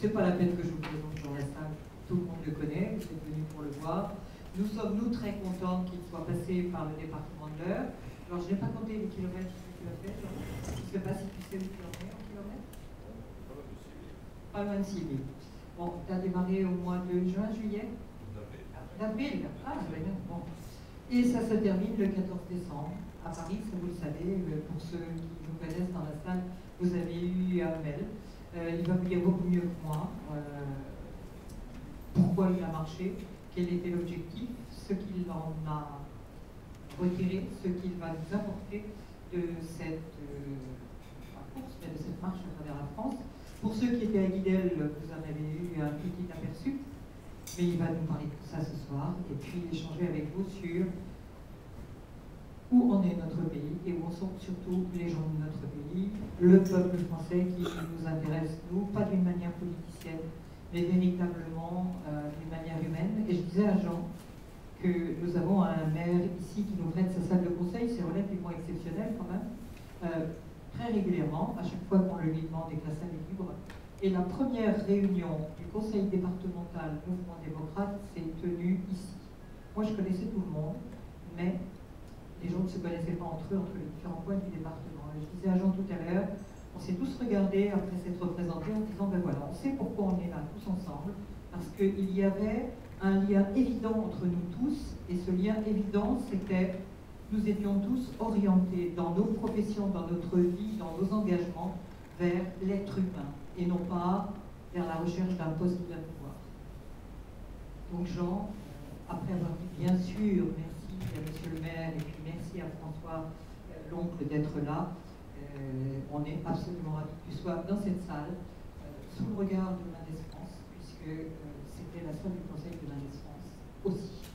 c'est pas la peine que je vous présente Jean Lassalle, tout le monde le connaît, vous êtes venus pour le voir. Nous sommes, nous, très contents qu'il soit passé par le département de l'Eure. Alors, je n'ai pas compté les kilomètres que tu as fait, Jean. Je ne sais pas si tu sais où tu en es en kilomètres. Pas loin de 6 000. Bon, tu as démarré au mois de juin, juillet? D'avril. Ah, c'est bien. Bon. Et ça se termine le 14 décembre. À Paris, ça vous le savez, pour ceux qui nous connaissent dans la salle, vous avez eu un mail. Il va vous dire beaucoup mieux que moi pourquoi il a marché, quel était l'objectif, ce qu'il en a retiré, ce qu'il va nous apporter de cette course, de cette marche à travers la France. Pour ceux qui étaient à Guidel, vous en avez eu un petit aperçu, mais il va nous parler de tout ça ce soir et puis échanger avec vous sur où en est notre pays et où en sont surtout les gens de notre pays, le peuple français qui nous intéresse, nous, pas d'une manière politicienne, mais véritablement d'une manière humaine. Et je disais à Jean que nous avons un maire ici qui nous prête sa salle de conseil, c'est relativement exceptionnel quand même, très régulièrement, à chaque fois qu'on le lui demande et que la salle est libre. Et la première réunion du conseil départemental Mouvement démocrate s'est tenue ici. Moi je connaissais tout le monde, mais les gens ne se connaissaient pas entre eux, entre les différents points du département. Et je disais à Jean tout à l'heure, on s'est tous regardés après s'être représentés en disant, ben voilà, on sait pourquoi on est là tous ensemble, parce qu'il y avait un lien évident entre nous tous, et ce lien évident, c'était, nous étions tous orientés dans nos professions, dans notre vie, dans nos engagements, vers l'être humain, et non pas vers la recherche d'un poste ou d'un pouvoir. Donc Jean, après avoir dit bien sûr, merci à monsieur le maire, et puis merci à François, l'oncle, d'être là, on est absolument ravis que tu sois dans cette salle, sous le regard de l'Inde France, puisque c'était la salle du Conseil de l'Inde France aussi.